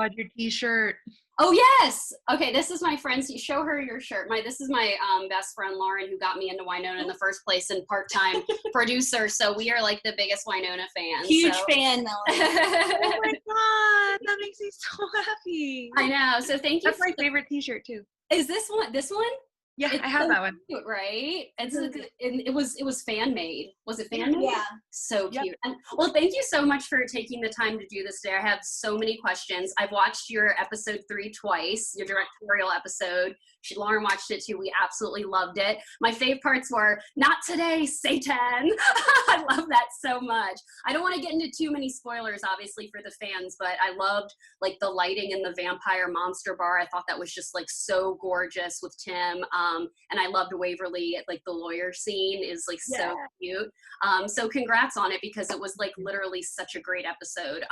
God, your t-shirt. Oh yes. Okay, this is my friend's. Show her your shirt. This is my best friend Lauren, who got me into Winona in the first place, and part-time producer. So we are like the biggest Winona fans. Huge fan, Melanie. Oh my God, that makes me so happy. I know. So thank you. That's my favorite t-shirt too. Is this one? This one? Yeah, It's I have so that one. Cute, right? And it was fan made. Was it fan made? Yeah. So Yep. cute. And well, thank you so much for taking the time to do this today. I have so many questions. I've watched your episode 3 twice, your directorial episode. Lauren watched it too. We absolutely loved it. My fave parts were "Not today, Satan." I love that so much. I don't want to get into too many spoilers, obviously, for the fans, but I loved like the lighting in the vampire monster bar. I thought that was just like so gorgeous with Tim. And I loved Waverly, like the lawyer scene is like so cute. So congrats on it, because it was like literally such a great episode.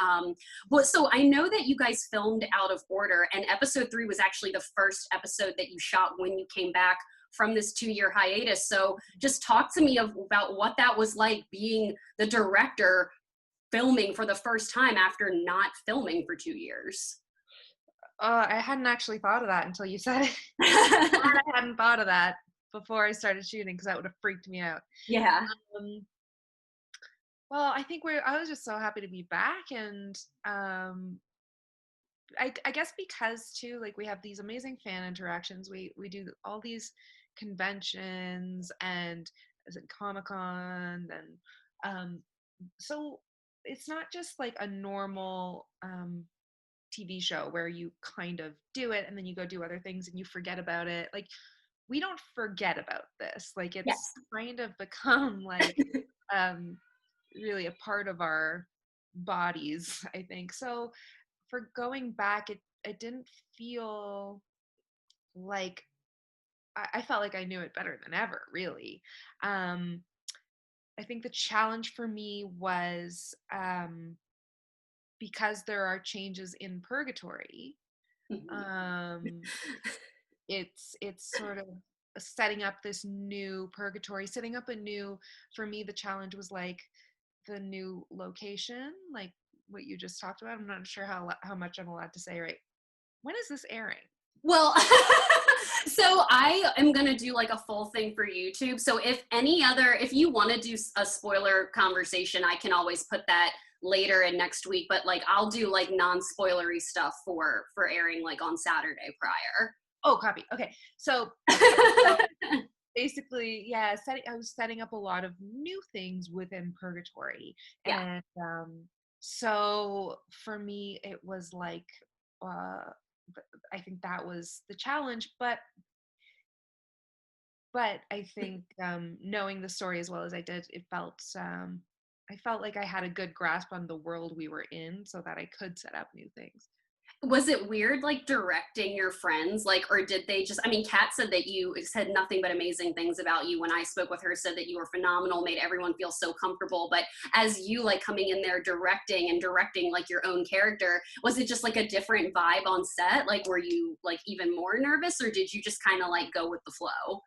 So I know that you guys filmed out of order, and episode 3 was actually the first episode that you shot when you came back from this 2-year hiatus. So just talk to me about what that was like, being the director filming for the first time after not filming for 2 years. I hadn't actually thought of that until you said it. I hadn't thought of that before I started shooting, because that would have freaked me out. Yeah. Well, I think I was just so happy to be back, and I guess because too, like, we have these amazing fan interactions. We do all these conventions and Comic-Con, and so it's not just like a normal TV show where you kind of do it and then you go do other things and you forget about it. Like, we don't forget about this. Like, it's kind of become like really a part of our bodies, I think. So for going back, it didn't feel like I felt like I knew it better than ever, really. I think the challenge for me was because there are changes in purgatory. It's sort of setting up this new purgatory, setting up a new, for me, the challenge was like the new location, like what you just talked about. I'm not sure how much I'm allowed to say, right? When is this airing? Well, so I am going to do like a full thing for YouTube. So if you want to do a spoiler conversation, I can always put that later in next week, but like I'll do like non-spoilery stuff for airing like on Saturday prior. Oh, copy. Okay. So basically, yeah, I was setting up a lot of new things within purgatory. Yeah. And so for me, it was like, I think that was the challenge, but I think knowing the story as well as I did, I felt like I had a good grasp on the world we were in, so that I could set up new things. Was it weird, like, directing your friends? Like, or did they just, I mean, Kat said that you said nothing but amazing things about you when I spoke with her, said that you were phenomenal, made everyone feel so comfortable. But as you, like, coming in there directing, like, your own character, was it just, like, a different vibe on set? Like, were you, like, even more nervous, or did you just kind of, like, go with the flow?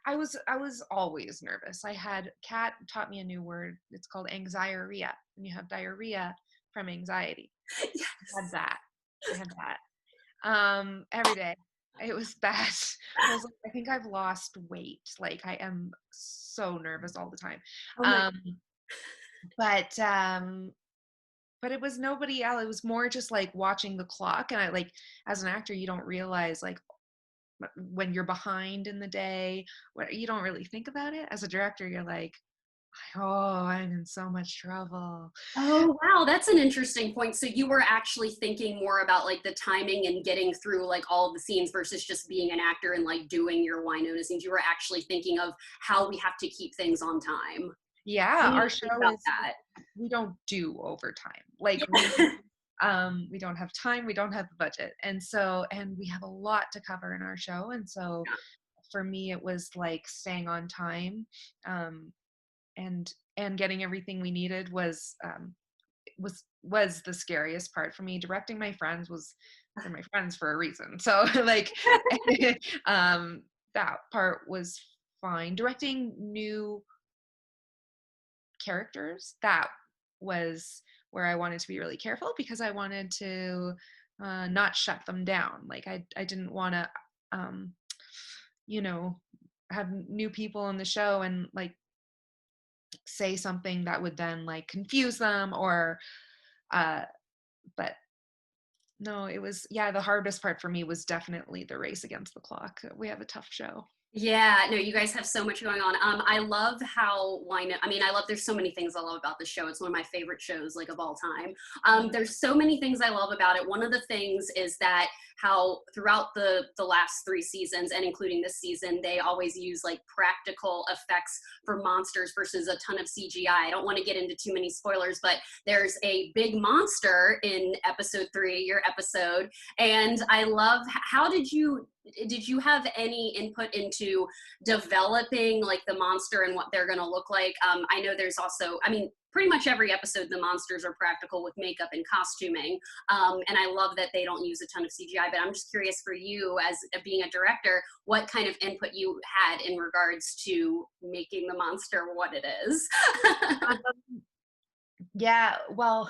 I was always nervous. Kat taught me a new word. It's called anxieria. And you have diarrhea from anxiety. Yes. I had that. Every day. It was bad. I was like, I think I've lost weight. Like, I am so nervous all the time. But it was nobody else. It was more just like watching the clock. And I, like, as an actor, you don't realize, like, when you're behind in the day, you don't really think about it. As a director, you're like, oh, I'm in so much trouble. Oh, wow. That's an interesting point. So you were actually thinking more about like the timing and getting through like all of the scenes versus just being an actor and like doing your Winona scenes. You were actually thinking of how we have to keep things on time. Yeah, our show is that. We don't do overtime. Like, we don't have time, we don't have the budget. And we have a lot to cover in our show. And so for me, it was like staying on time, and getting everything we needed was the scariest part for me. Directing my friends they're my friends for a reason. So like, that part was fine. Directing new characters, that was where I wanted to be really careful because I wanted to not shut them down. Like I didn't want to, you know, have new people in the show and like say something that would then like confuse them or, uh, but no, it was, yeah, the hardest part for me was definitely the race against the clock. We have a tough show. Yeah, no, you guys have so much going on. I love how I love, there's so many things I love about the show. It's one of my favorite shows, like, of all time. There's so many things I love about it. One of the things is that how throughout the last 3 seasons, and including this season, they always use like practical effects for monsters versus a ton of CGI. I don't want to get into too many spoilers, but there's a big monster in episode 3, your episode, and I love, how did you have any input into developing like the monster and what they're going to look like? I know there's also, I mean, pretty much every episode the monsters are practical with makeup and costuming, and I love that they don't use a ton of CGI, but I'm just curious for you as being a director, what kind of input you had in regards to making the monster what it is. Yeah, well,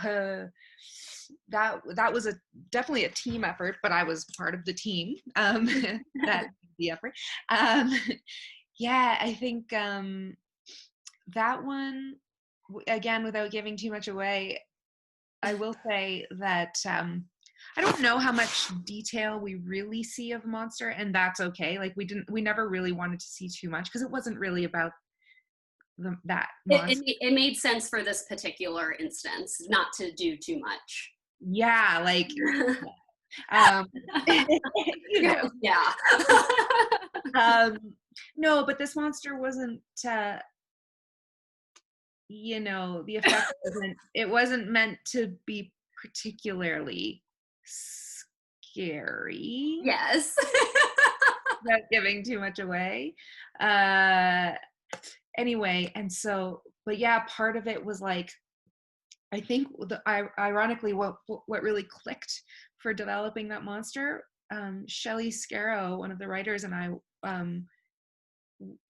that was definitely a team effort, but I was part of the team that the effort. Um, yeah, I think that one, again, without giving too much away, I will say that I don't know how much detail we really see of Monster, and that's okay. Like we never really wanted to see too much because it wasn't really about that monster. It made sense for this particular instance not to do too much. Yeah, like um you know. Yeah. No, but this monster wasn't you know, the effect wasn't meant to be particularly scary. Yes. Without giving too much away. Anyway, and so, but yeah, part of it was like, I think ironically, what really clicked for developing that monster, Shelley Scarrow, one of the writers, and I,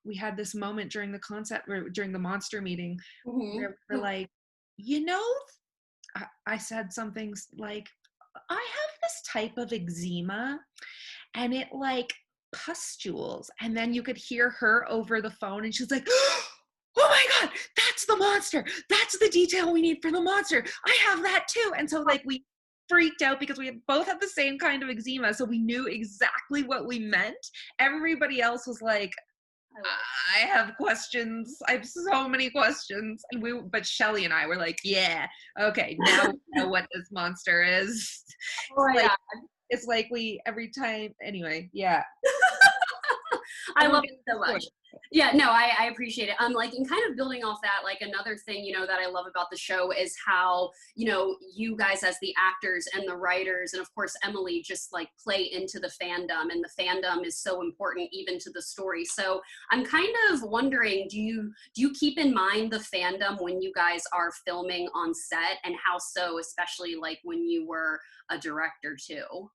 we had this moment during the concept, or during the monster meeting, where we're like, you know, I said something like, I have this type of eczema, and it like pustules, and then you could hear her over the phone, and she's like, oh my god, that's the monster, that's the detail we need for the monster, I have that too. And so like we freaked out because we both had the same kind of eczema, so we knew exactly what we meant. Everybody else was like, I have questions, I have so many questions, and but Shelley and I were like, yeah, okay, now we know what this monster is. Oh my God. It's like we, every time, anyway, yeah. I love it so much. Yeah, no, I appreciate it. Like, and kind of building off that, like, another thing, you know, that I love about the show is how, you know, you guys as the actors and the writers, and of course Emily, just like play into the fandom, and the fandom is so important even to the story. So I'm kind of wondering, do you keep in mind the fandom when you guys are filming on set, and how so, especially like when you were a director too?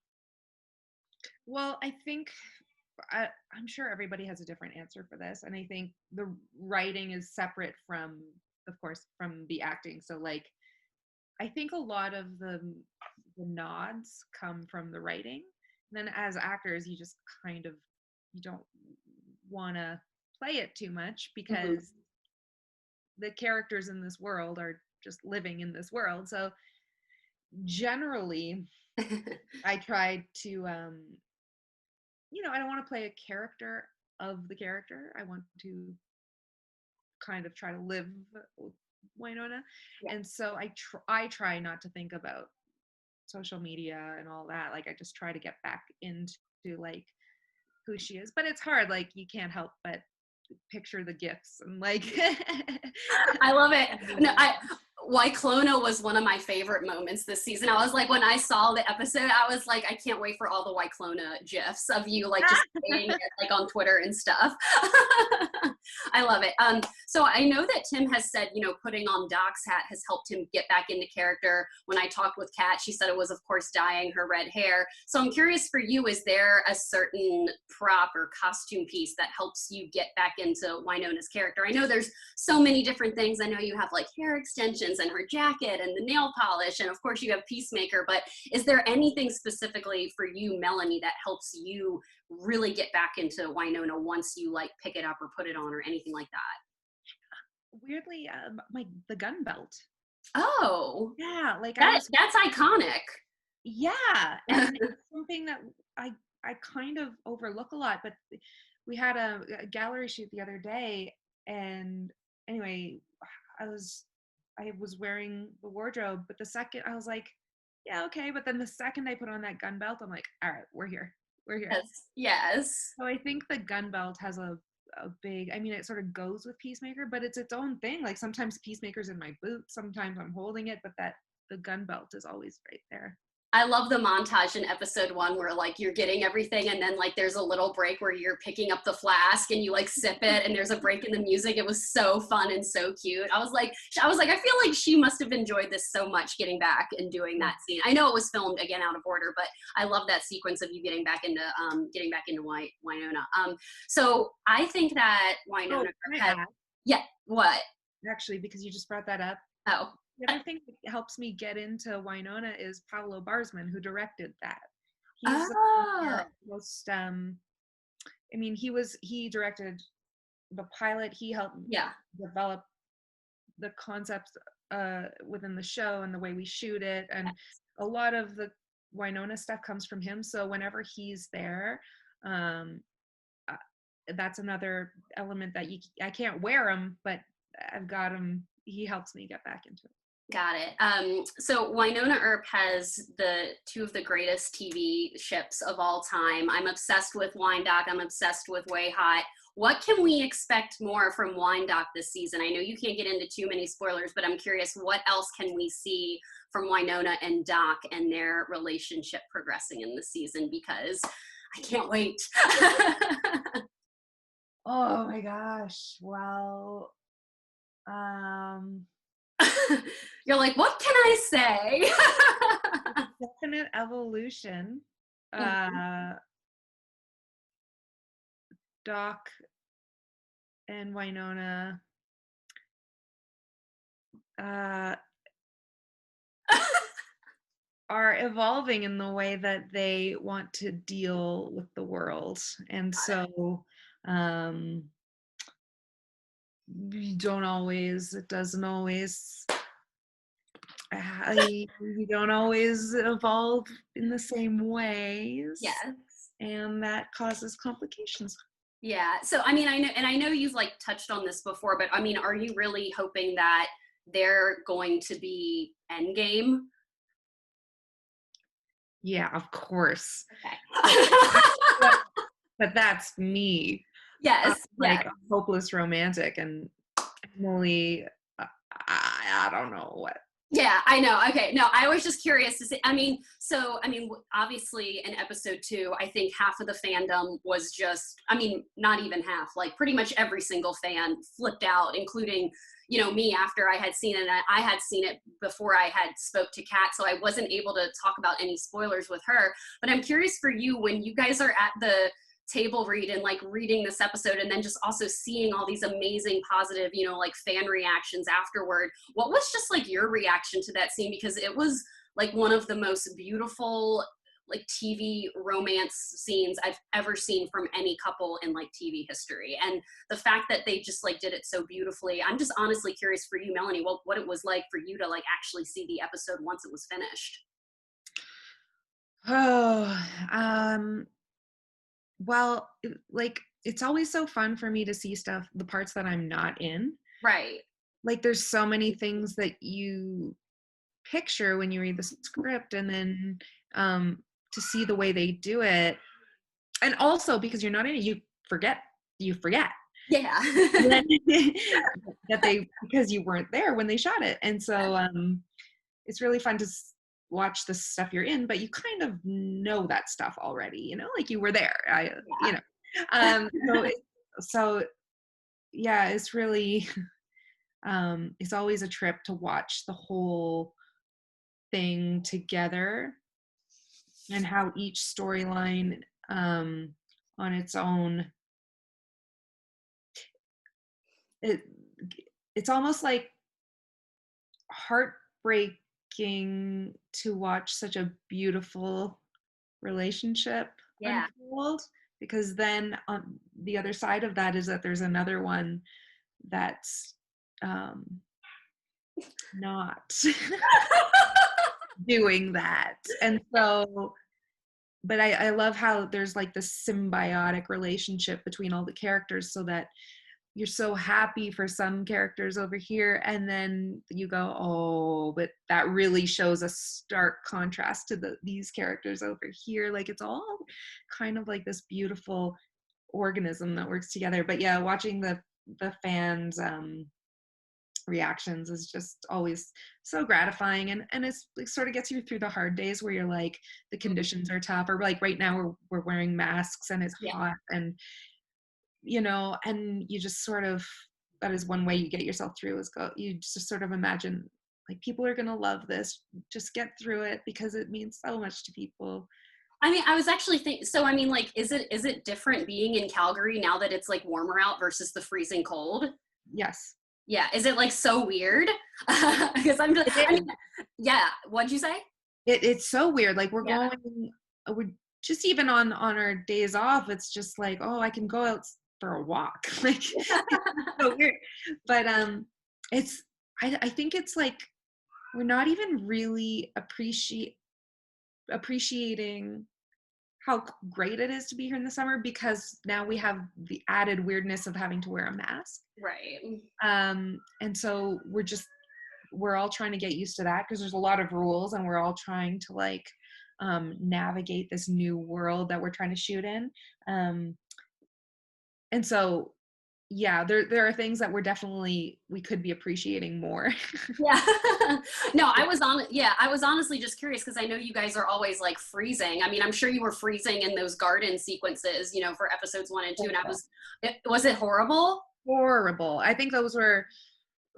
Well, I think I'm sure everybody has a different answer for this, and I think the writing is separate from, of course, from the acting. So like, I think a lot of the nods come from the writing. And then as actors, you just kind of, you don't want to play it too much because the characters in this world are just living in this world. So generally, I try to, you know, I don't want to play a character of the character. I want to kind of try to live with Winona. Yeah. And so I try not to think about social media and all that. Like I just try to get back into like who she is. But it's hard. Like you can't help but picture the gifts and like I love it. No, WYNONNA was one of my favorite moments this season. I was like, when I saw the episode, I was like, I can't wait for all the WYNONNA gifs of you like just saying it like on Twitter and stuff. I love it. So I know that Tim has said, you know, putting on Doc's hat has helped him get back into character. When I talked with Kat, she said it was, of course, dyeing her red hair. So I'm curious for you, is there a certain prop or costume piece that helps you get back into WYNONNA's character? I know there's so many different things. I know you have like hair extensions decorations and her jacket and the nail polish, and of course you have Peacemaker, but is there anything specifically for you, Melanie, that helps you really get back into Winona once you like pick it up or put it on or anything like that? Weirdly, the gun belt. Oh, Yeah, like that's iconic. yeah, and it's something that I kind of overlook a lot, but we had a gallery shoot the other day, and anyway, I was wearing the wardrobe, but the second I was like, yeah, okay, but then the second I put on that gun belt, I'm like, all right, we're here. We're here. Yes. Yes. So I think the gun belt has a big, I mean, it sort of goes with Peacemaker, but it's its own thing. Like sometimes Peacemaker's in my boot, sometimes I'm holding it, but the gun belt is always right there. I love the montage in episode 1 where like you're getting everything and then like there's a little break where you're picking up the flask and you like sip it and there's a break in the music. It was so fun and so cute. I was like, I feel like she must have enjoyed this so much getting back and doing that scene. I know it was filmed again out of order, but I love that sequence of you getting back into Winona. So I think that Winona had, yeah, what? Actually, because you just brought that up. Oh. The other thing that helps me get into Winona is Pablo Barsman, who directed that. He's the most, I mean, he directed the pilot. He helped develop the concepts within the show and the way we shoot it. And a lot of the Winona stuff comes from him. So whenever he's there, that's another element that I can't wear him, but I've got him. He helps me get back into it. Got it. So Wynonna Earp has two of the greatest TV ships of all time. I'm obsessed with Weindock. I'm obsessed with WayHaught. What can we expect more from Weindock this season? I know you can't get into too many spoilers, but I'm curious, what else can we see from Winona and Doc and their relationship progressing in the season? Because I can't wait. Oh my gosh. Well, you're like, what can I say? Definite evolution. Doc and Winona are evolving in the way that they want to deal with the world, and so you don't always, it doesn't always, you don't always evolve in the same ways. Yes. And that causes complications. Yeah. So, I mean, I know you've like touched on this before, but I mean, are you really hoping that they're going to be endgame? Yeah, of course. Okay. But that's me. Yes. Like a hopeless romantic, and Emily, I don't know what. Yeah, I know. Okay. No, I was just curious to see. I mean, obviously in episode 2, I think half of the fandom was just, I mean, not even half, like pretty much every single fan flipped out, including, you know, me after I had seen it. I had seen it before I had spoke to Kat, so I wasn't able to talk about any spoilers with her. But I'm curious for you, when you guys are at the table read and like reading this episode and then just also seeing all these amazing positive, you know, like fan reactions afterward, what was just like your reaction to that scene? Because it was like one of the most beautiful like TV romance scenes I've ever seen from any couple in like TV history. And the fact that they just like did it so beautifully, I'm just honestly curious for you, Melanie, what it was like for you to like actually see the episode once it was finished. Well, like, it's always so fun for me to see stuff, the parts that I'm not in. Right. Like, there's so many things that you picture when you read the script, and then to see the way they do it. And also, because you're not in it, you forget. Yeah. that because you weren't there when they shot it. And so it's really fun to watch the stuff you're in, but you kind of know that stuff already, you know, like you were there. You know, so yeah, it's really it's always a trip to watch the whole thing together, and how each storyline on its own, it's almost like heartbreaking to watch such a beautiful relationship Yeah. unfold, because then on the other side of that is that there's another one that's um, not doing that. And so, but I love how there's like this symbiotic relationship between all the characters, so that you're so happy for some characters over here, and then you go, oh, but that really shows a stark contrast to these characters over here. Like it's all kind of like this beautiful organism that works together. But yeah, watching the fans reactions is just always so gratifying, and it's it sort of gets you through the hard days where you're like the conditions are tough, or like right now we're wearing masks and it's Yeah. hot, and and you just sort of, that is one way you get yourself through, is go, you just sort of imagine like people are gonna love this, just get through it because it means so much to people. I mean, I was actually thinking, so I mean, like, is it different being in Calgary now that it's like warmer out versus the freezing cold? Yes, Yeah. Is it like so weird? Because I'm just, it I mean, is. yeah. What'd you say? It's so weird, like Yeah. we're just, even on our days off, it's just like, oh, I can go out for a walk. Like it's so weird. But it's, I think it's like we're not even really appreciating how great it is to be here in the summer, because now we have the added weirdness of having to wear a mask. Right. And so we're all trying to get used to that, because there's a lot of rules, and we're all trying to like navigate this new world that we're trying to shoot in. And so yeah, there are things that we could be appreciating more. Yeah. No, I was honestly just curious because I know you guys are always like freezing. I mean, I'm sure you were freezing in those garden sequences, for episodes 1 and 2. And was it horrible? Horrible. I think those were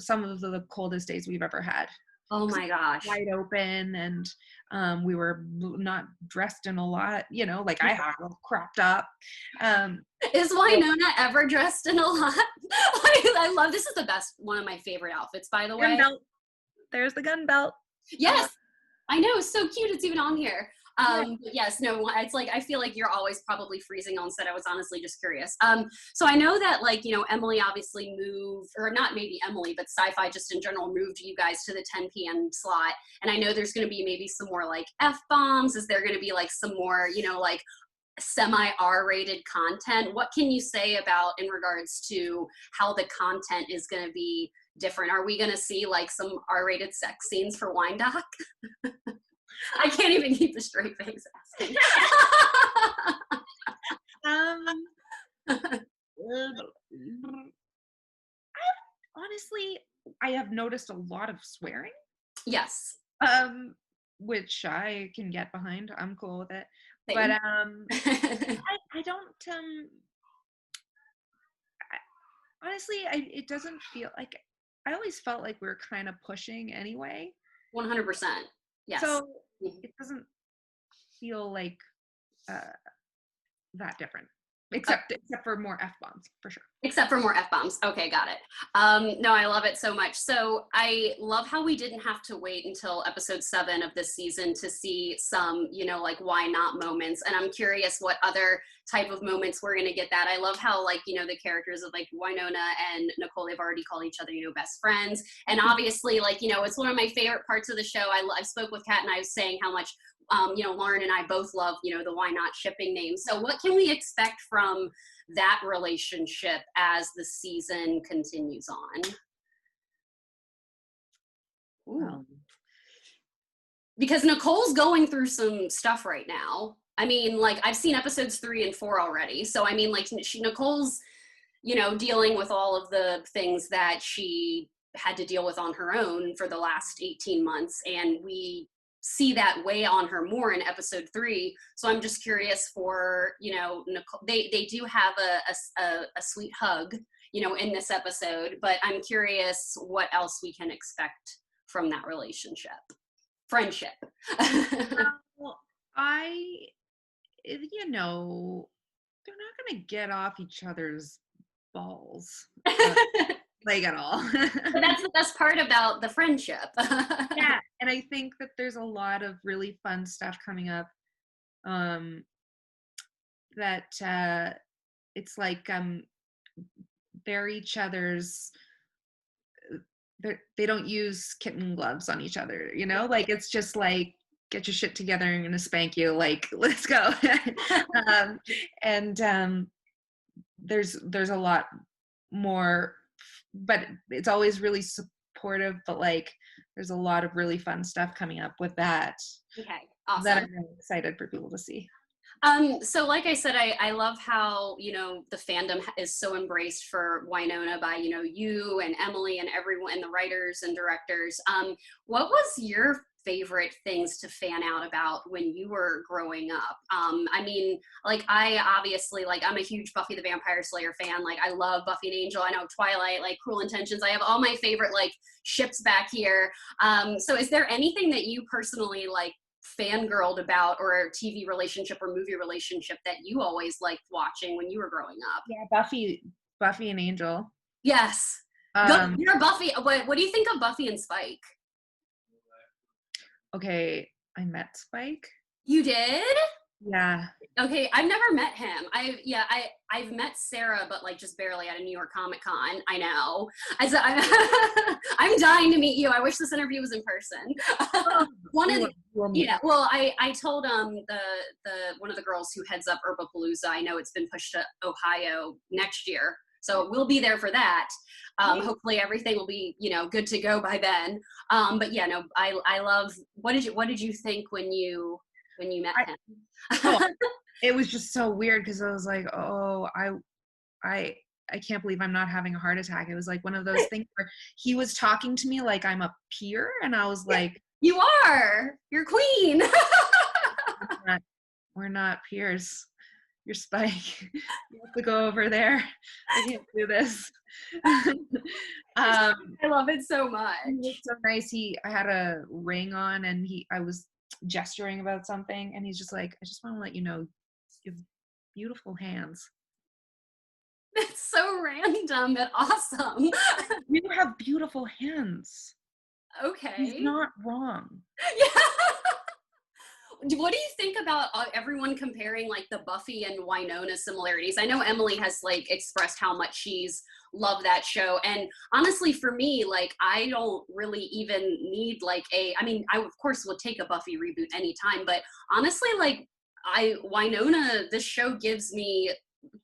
some of the coldest days we've ever had. Oh my gosh. Wide open, and we were not dressed in a lot, like I had a cropped up. Is So Winona ever dressed in a lot? I love, this is the best, one of my favorite outfits, by the gun way. belt. There's the gun belt. Yes, I know, it's so cute. It's even on here. Yeah. But yes, no, it's like I feel like you're always probably freezing on set. I was honestly just curious. So I know that like Emily obviously moved, or not maybe Emily, but Sci-Fi just in general moved you guys to the 10 p.m. slot. And I know there's going to be maybe some more like F-bombs. Is there going to be like some more like semi R-rated content? What can you say about in regards to how the content is going to be different? Are we going to see like some R-rated sex scenes for Weindock? I can't even keep a straight face asking. um Honestly, I have noticed a lot of swearing, Yes. which I can get behind. I'm cool with it. But Same. I don't honestly, it doesn't feel like, I always felt like we were kind of pushing anyway. 100%. Yes. So it doesn't feel like that different, except for more F-bombs, for sure. Except for more F-bombs. Okay, got it. No, I love it so much. So I love how we didn't have to wait until episode 7 of this season to see some, like why not moments. And I'm curious what other type of moments we're going to get that. I love how like, the characters of like Winona and Nicole, they've already called each other, best friends. And obviously like, it's one of my favorite parts of the show. I spoke with Kat and I was saying how much, Lauren and I both love, the why not shipping name. So what can we expect from that relationship as the season continues on? Ooh. Because Nicole's going through some stuff right now. I mean, like I've seen episodes 3 and 4 already. So I mean, like Nicole's, dealing with all of the things that she had to deal with on her own for the last 18 months. And we see that weigh on her more in episode 3. So I'm just curious for, Nicole, they do have a sweet hug, in this episode, but I'm curious what else we can expect from that relationship. Friendship. Well, they're not going to get off each other's balls. like at all. But that's the best part about the friendship. Yeah, and I think that there's a lot of really fun stuff coming up. Um, that it's like they're each other's. They don't use kitten gloves on each other, you know. Like it's just like get your shit together. I'm gonna spank you. Like let's go. um, and there's a lot more, but it's always really supportive. But like there's a lot of really fun stuff coming up with that. Okay, That awesome. I'm really excited for people to see. So like I said, I love how, the fandom is so embraced for Winona by, you and Emily and everyone and the writers and directors. What was your favorite things to fan out about when you were growing up? I mean, like I obviously, like I'm a huge Buffy the Vampire Slayer fan. Like I love Buffy and Angel. I know Twilight, like Cruel Intentions. I have all my favorite like ships back here. So is there anything that you personally like fangirled about, or a TV relationship or movie relationship that you always liked watching when you were growing up? Yeah, Buffy and Angel. Yes. Um, You're a Buffy. What do you think of Buffy and Spike? okay, I met Spike. You did? Yeah. Okay, I've never met him. I've met Sarah, but like just barely at a New York Comic Con. I know. I'm dying to meet you. I wish this interview was in person. One of the, We'll meet. yeah. Well, I told the one of the girls who heads up Herbapalooza. I know it's been pushed to Ohio next year, so we'll be there for that. Hopefully everything will be good to go by then. But yeah, no, I love. What did you think when you met him? Oh, it was just so weird because I was like, oh, I can't believe I'm not having a heart attack. It was like one of those things where he was talking to me like I'm a peer, and I was like, you are. You're queen. we're not peers. You're Spike. You have to go over there. I can't do this. I love it so much. He was so nice. I had a ring on, and I was gesturing about something, and he's just like, I just want to let you know you have beautiful hands. It's so random and awesome. You have beautiful hands. Okay. He's not wrong. Yeah. What do you think about everyone comparing like the Buffy and Winona similarities? I know Emily has like expressed how much she's loved that show, and honestly for me, like I don't really even need like I mean I of course will take a Buffy reboot anytime, but honestly like Winona, this show gives me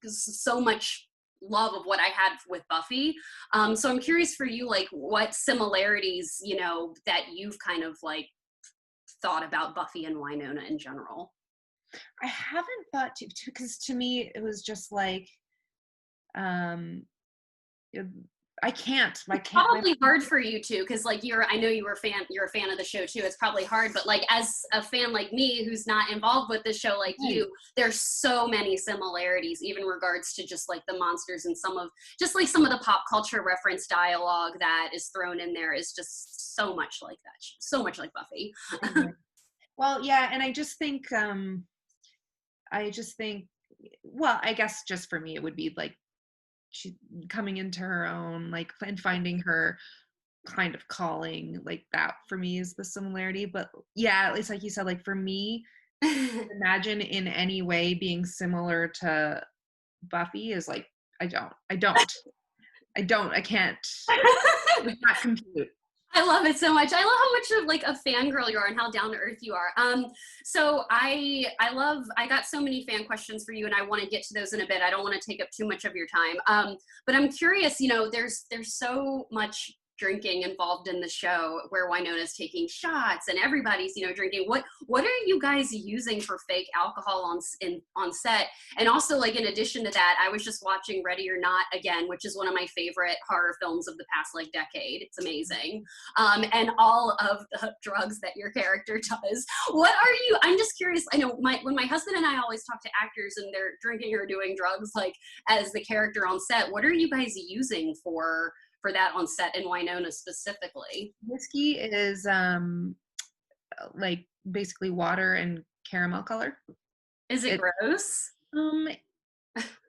so much love of what I had with Buffy. So I'm curious for you, like what similarities, that you've kind of like thought about Buffy and Winona in general. I haven't thought because to me it was just like, um, I can't. Probably hard for you too, because like I know you're a fan of the show too. It's probably hard, but like as a fan like me who's not involved with the show like you, there's so many similarities, even regards to just like the monsters and some of the pop culture reference dialogue that is thrown in there is just so much like that, so much like Buffy. Well, yeah, and I just think, well, I guess just for me, it would be like she coming into her own, like, and finding her kind of calling, like that for me is the similarity. But yeah, at least like you said, like for me, imagine in any way being similar to Buffy is like, I can't. It's not compute. I love it so much. I love how much of like a fangirl you are and how down to earth you are. So I got so many fan questions for you, and I want to get to those in a bit. I don't want to take up too much of your time. But I'm curious, there's so much drinking involved in the show where Winona's taking shots and everybody's drinking. What are you guys using for fake alcohol on set? And also, like, in addition to that, I was just watching Ready or Not again, which is one of my favorite horror films of the past like decade. It's amazing. And all of the drugs that your character does. I'm just curious. I know when my husband and I always talk to actors and they're drinking or doing drugs like as the character on set, what are you guys using for that on set in Winona specifically? Whiskey is like basically water and caramel color. Is it gross?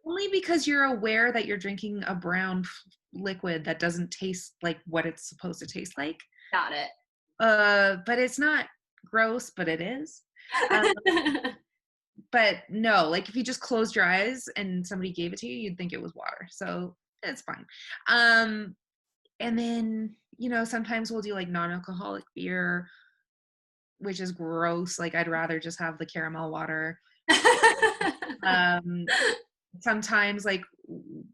Only because you're aware that you're drinking a brown liquid that doesn't taste like what it's supposed to taste like. Got it. But it's not gross, but it is. Um, but no, like if you just closed your eyes and somebody gave it to you, you'd think it was water. So it's fine. And then, sometimes we'll do like non-alcoholic beer, which is gross. Like I'd rather just have the caramel water. Um, Sometimes like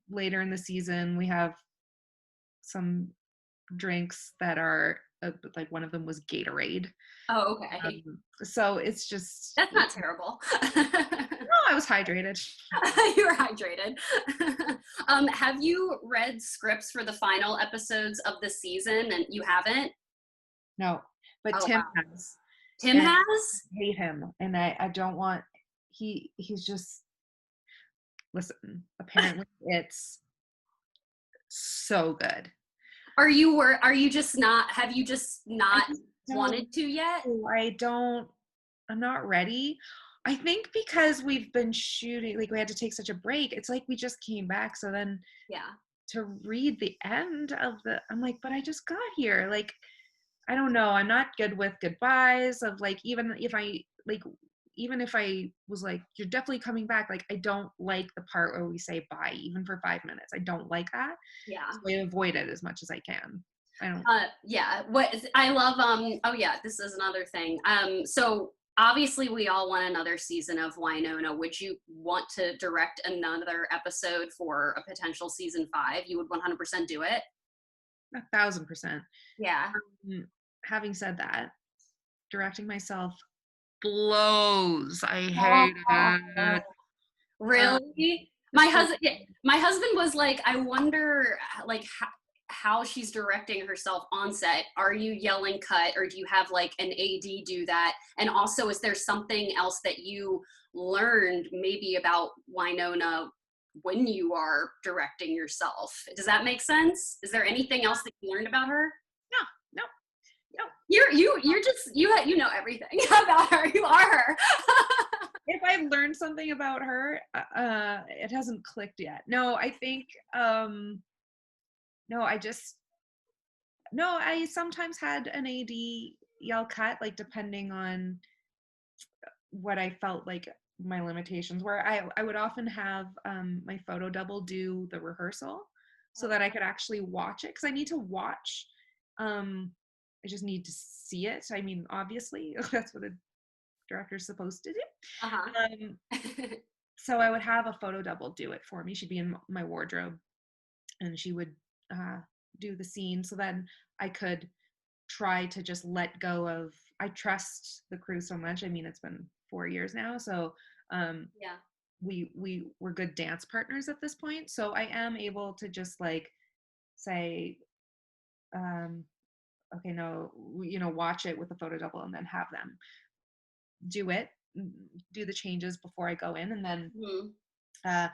later in the season, we have some drinks that are like one of them was Gatorade. Oh, okay. So it's just, That's not terrible. no, I was hydrated. You were hydrated. Have you read scripts for the final episodes of the season and you haven't? No, but Oh, Tim wow. has. Tim And has? I hate him, and I don't want. He's just, listen. Apparently, it's so good. Are you just not, have you just I not just wanted don't. to yet? I don't. I'm not ready. I think because we've been shooting, like we had to take such a break. It's like we just came back, so then Yeah. to read the end of I'm like, but I just got here. Like, I don't know. I'm not good with goodbyes of like, even if I was like, you're definitely coming back, like I don't like the part where we say bye, even for 5 minutes. I don't like that. Yeah. So I avoid it as much as I can. I don't. Yeah, what I love, oh yeah, this is another thing. So obviously we all want another season of Wynonna. Would you want to direct another episode for a potential season 5? You would 100% do it? 1,000%. Yeah. Having said that, directing myself blows. I hate Oh, it. really? The story. My husband was like, I wonder like how she's directing herself on set. Are you yelling cut, or do you have like an AD do that? And also, is there something else that you learned maybe about Winona when you are directing yourself? Does that make sense? Is there anything else that you learned about her? No, no, no. You're just you know everything about her. You are her. If I've learned something about her, it hasn't clicked yet. No, I think, no, no, I sometimes had an AD yell cut, like depending on what I felt like my limitations were. I would often have my photo double do the rehearsal so that I could actually watch it, because I need to watch. I just need to see it. I mean, obviously, that's what a director's supposed to do. Uh-huh. So I would have a photo double do it for me. She'd be in my wardrobe, and she would do the scene. So then I could try to just let go of. I trust the crew so much. I mean, it's been 4 years now, so Yeah. we were good dance partners at this point. So I am able to just like say, okay, no, watch it with the photo double, and then have them do it, do the changes before I go in, and then. Mm-hmm.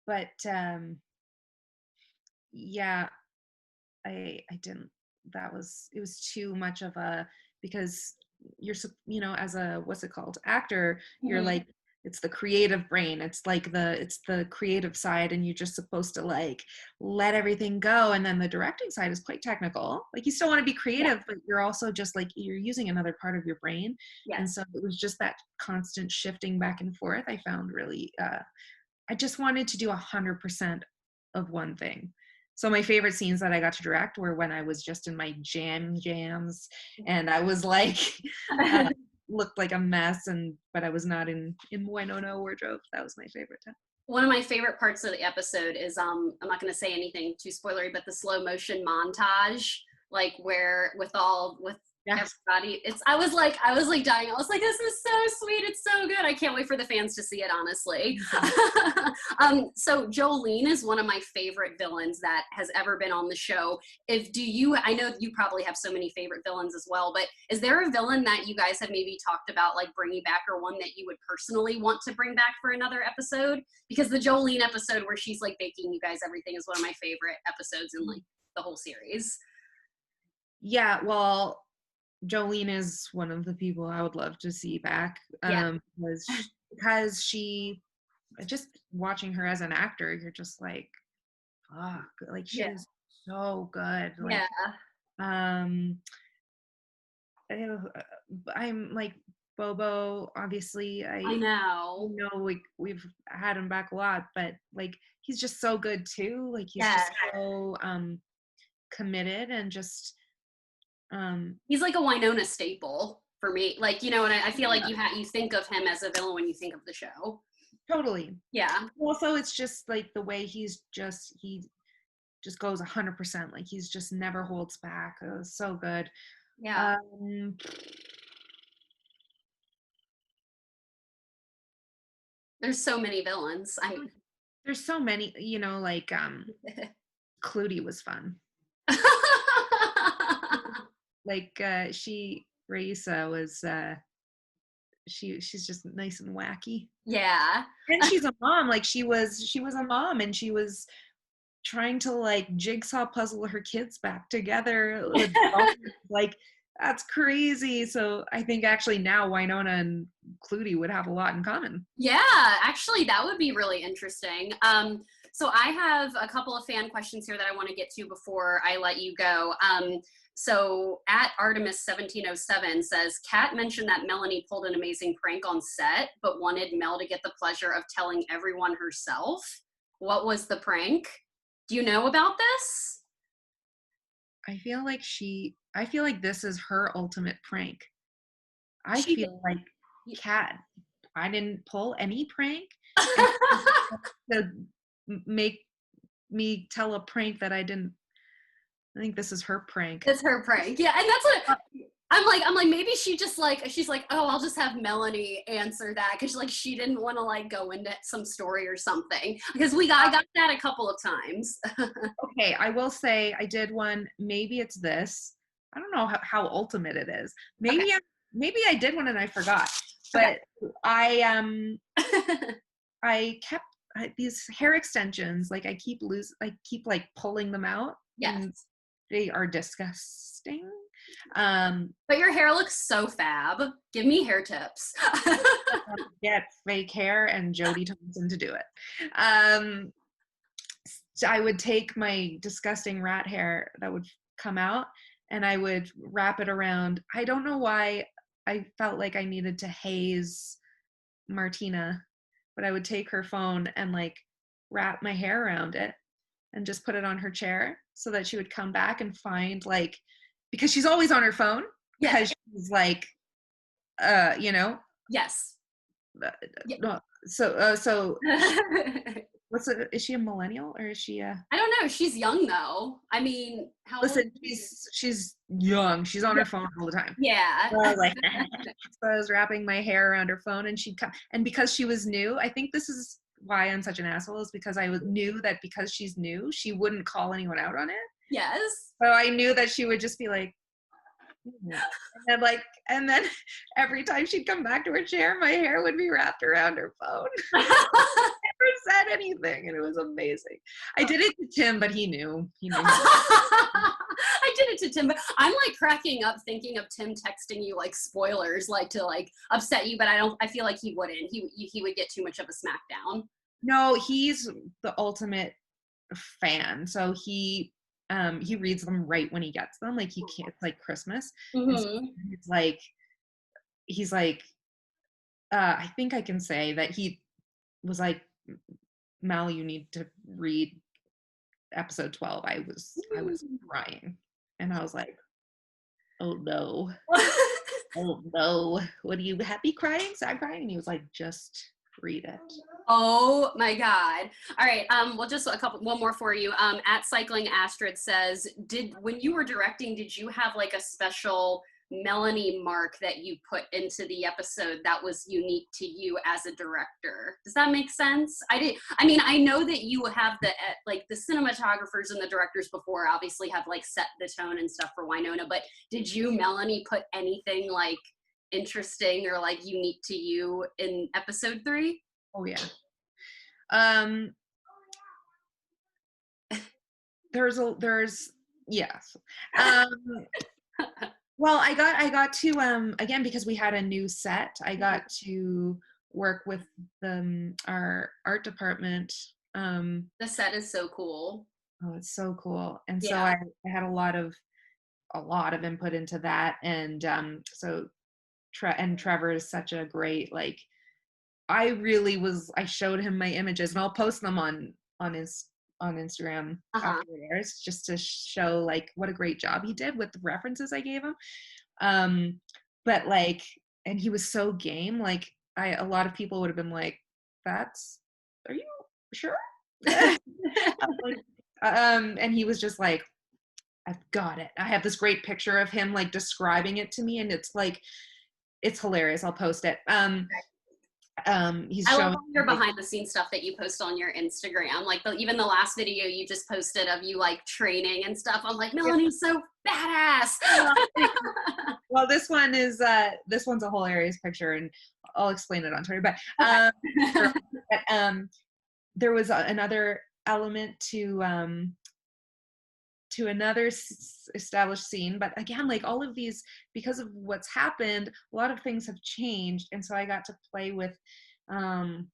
But yeah, I didn't. It was too much of a, because you're as a, what's it called, actor, you're Mm-hmm. like, it's the creative brain, it's the creative side, and you're just supposed to like let everything go, and then the directing side is quite technical. Like you still want to be Yeah. creative, but you're also just like, you're using another part of your brain. And Yes. so it was just that constant shifting back and forth. I found really I just wanted to do 100% of one thing. So my favorite scenes that I got to direct were when I was just in my jams, and I was like, looked like a mess, but I was not in Winona wardrobe. That was my favorite time. One of my favorite parts of the episode is I'm not going to say anything too spoilery, but the slow motion montage, like where with Yes. everybody. I was like dying. I was like, this is so sweet. It's so good. I can't wait for the fans to see it, honestly. So Jolene is one of my favorite villains that has ever been on the show. I know you probably have so many favorite villains as well, but is there a villain that you guys have maybe talked about like bringing back, or one that you would personally want to bring back for another episode? Because the Jolene episode where she's like baking you guys everything is one of my favorite episodes in like the whole series. Yeah, well, Jolene is one of the people I would love to see back, Yeah. because she just watching her as an actor, you're just like, fuck, like she Yeah. is so good. Yeah. Like, um, I'm like Bobo. Obviously, I I know. know we've had him back a lot, but like he's just so good too. Like he's Yeah. just so committed and just um He's like a Winona staple for me. Like, you know, and I feel like yeah, you think of him as a villain when you think of the show. totally. Yeah. Also, it's just like the way he just goes 100%. Like he's just never holds back. It was so good. Yeah. Um, There's so many villains. I mean, there's so many, like Clutie was fun. Like Raisa was she's just nice and wacky. yeah. And she's a mom. Like she was a mom and she was trying to like jigsaw puzzle her kids back together with like that's crazy. So I think actually now Winona and Clutie would have a lot in common. Yeah, actually, that would be really interesting. So I have a couple of fan questions here that I want to get to before I let you go. So at Artemis1707 says, Kat mentioned that Melanie pulled an amazing prank on set, but wanted Mel to get the pleasure of telling everyone herself. What was the prank? Do you know about this? I feel like this is her ultimate prank. I She feel like did. Kat, I didn't pull any prank and to make me tell a prank that I didn't. I think this is her prank. It's her prank. Yeah, and that's what I'm like maybe she's like, oh, I'll just have Melanie answer that because like she didn't want to like go into some story or something because I got that a couple of times. Okay, I will say I did one. Maybe it's this. I don't know how ultimate it is. Okay. Maybe I did one and I forgot. Okay. But I kept these hair extensions. Like I keep like pulling them out, Yes. and they are disgusting. But your hair looks so fab. Give me hair tips. Get fake hair and Jodie Thompson to do it. So I would take my disgusting rat hair that would come out and I would wrap it around. I don't know why I felt like I needed to haze Martina, but I would take her phone and like wrap my hair around it and just put it on her chair so that she would come back and find like, because she's always on her phone Yeah. because she's like, Yes. Yeah. so is she a millennial or is she a I don't know. She's young though. I mean, how listen, old is she's young. She's on yeah. her phone all the time. Yeah. So like so I was wrapping my hair around her phone and she'd come, and because she was new, I think this is why I'm such an asshole, is because I knew that because she's new, she wouldn't call anyone out on it. Yes. So I knew that she would just be like, and then every time she'd come back to her chair, my hair would be wrapped around her phone. Never said anything, and it was amazing. I did it to Tim, but he knew. I did it to Tim, but I'm like cracking up thinking of Tim texting you like spoilers, like to like upset you, but I feel like he wouldn't. He would get too much of a smackdown. No, he's the ultimate fan. So he reads them right when he gets them. Like he can't. It's like Christmas. And so Mm-hmm. he's like, I think I can say that he was like, Mal, you need to read episode 12. I was crying, and I was like, oh no. Oh no, what are you, happy crying, sad crying? And he was like, just read it. Oh my God. All right. Well, just one more for you. At Cycling Astrid says, when you were directing, did you have like a special Melanie mark that you put into the episode that was unique to you as a director? Does that make sense? I mean, I know that you have like the cinematographers and the directors before obviously have like set the tone and stuff for Winona, but did you, Melanie, put anything like interesting or like unique to you in episode 3? Oh yeah. There's yes. Well, I got to again, because we had a new set, I got to work with our art department. The set is so cool. Oh, it's so cool. And so Yeah. I had a lot of input into that. And so Trevor is such a great, like, I showed him my images, and I'll post them on Instagram Uh-huh. after it airs, just to show like what a great job he did with the references I gave him. Um, but like, and he was so game. Like, a lot of people would have been like, "That's, are you sure?" And he was just like, "I've got it. I have this great picture of him like describing it to me, and it's like, it's hilarious. I'll post it." He's I love showing all your like, behind the scenes stuff that you post on your Instagram. Like even the last video you just posted of you like training and stuff. I'm like, Melanie's so badass. well, this one's a hilarious picture, and I'll explain it on Twitter. But Okay. there was another element to another established scene. But again, like, all of these, because of what's happened, a lot of things have changed, and so I got to play with. I'll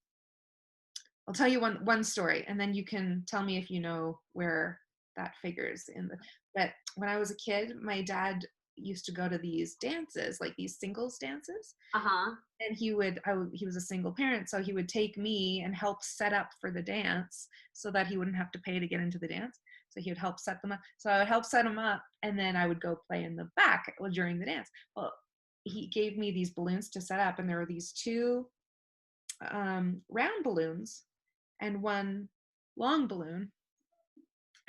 tell you one story, and then you can tell me if you know where that figures in the. But when I was a kid, my dad used to go to these dances, like these singles dances, Uh-huh. and he was a single parent, so he would take me and help set up for the dance, so that he wouldn't have to pay to get into the dance. So he would help set them up. So I would help set them up, and then I would go play in the back during the dance. Well, he gave me these balloons to set up, and there were these two round balloons and one long balloon,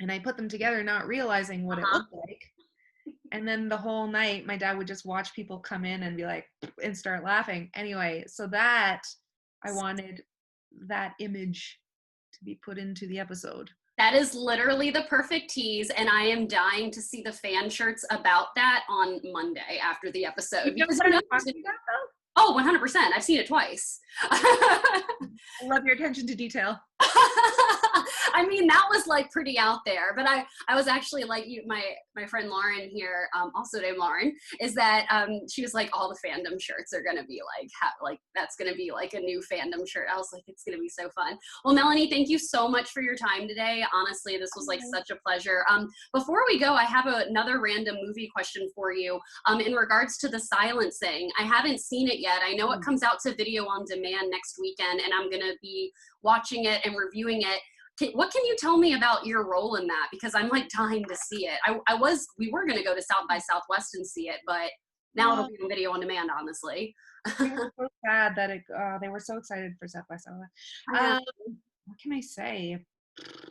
and I put them together, not realizing what it Uh-huh. looked like. And then the whole night, my dad would just watch people come in and be like, and start laughing. Anyway, so that I wanted that image to be put into the episode. That is literally the perfect tease, and I am dying to see the fan shirts about that on Monday after the episode. You know Because what you I'm know, talking about, though? oh, 100%. I've seen it twice. I love your attention to detail. I mean, that was like pretty out there, but I was actually like my friend Lauren here, also named Lauren, is that she was like, all the fandom shirts are gonna be like that's gonna be like a new fandom shirt. I was like, it's gonna be so fun. Well, Melanie, thank you so much for your time today. Honestly, this was like such a pleasure. Before we go, I have another random movie question for you. In regards to the silencing, I haven't seen it yet. I know it comes out to video on demand next weekend, and I'm gonna be watching it and reviewing it. What can you tell me about your role in that? Because I'm like dying to see it. We were going to go to South by Southwest and see it, but now it'll be on video on demand, honestly. They were so sad that they were so excited for South by Southwest. What can I say?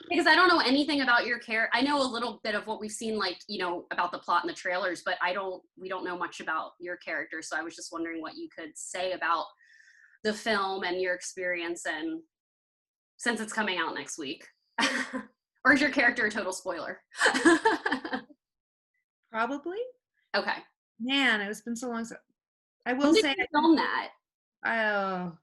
Because I don't know anything about your character. I know a little bit of what we've seen, like, about the plot in the trailers, but we don't know much about your character. So I was just wondering what you could say about the film and your experience, and since it's coming out next week. Or is your character a total spoiler? Probably. Okay. Man, it's been so long. I When will did say, you film that? oh,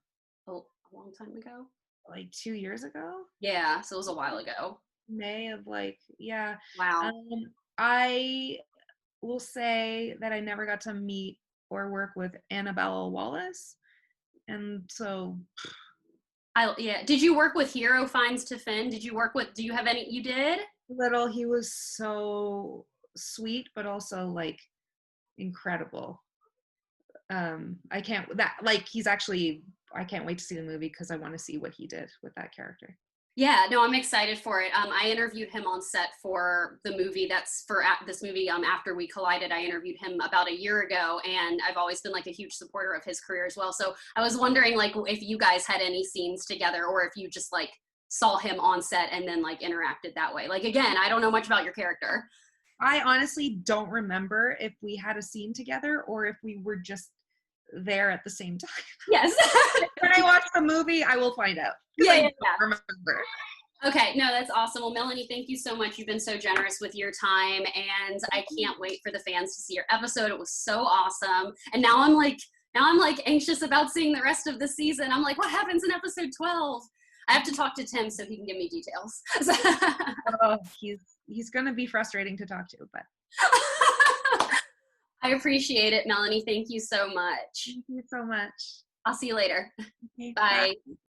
A long time ago? like 2 years ago. Yeah, so it was a while ago. May of, like, yeah. Wow. I will say that I never got to meet or work with Annabelle Wallace, and so Yeah. Did you work with Hero Finds to Finn? Do you have any, you did? little, he was so sweet, but also like incredible. I can't that like he's actually I can't wait to see the movie because I want to see what he did with that character. Yeah, no, I'm excited for it. I interviewed him on set for the movie. This movie. After We Collided, I interviewed him about a year ago, and I've always been like a huge supporter of his career as well. So I was wondering, like, if you guys had any scenes together, or if you just like saw him on set and then like interacted that way. Like, again, I don't know much about your character. I honestly don't remember if we had a scene together or if we were just there at the same time. Yes. When I watch the movie, I will find out. Yeah, I yeah, don't yeah. remember. Okay, no, that's awesome. Well, Melanie, thank you so much. You've been so generous with your time, and I can't wait for the fans to see your episode. It was so awesome. And now I'm like anxious about seeing the rest of the season. I'm like, what happens in episode 12? I have to talk to Tim so he can give me details. Oh, he's gonna be frustrating to talk to, but I appreciate it, Melanie. Thank you so much. thank you so much. I'll see you later. Okay, Bye. bye.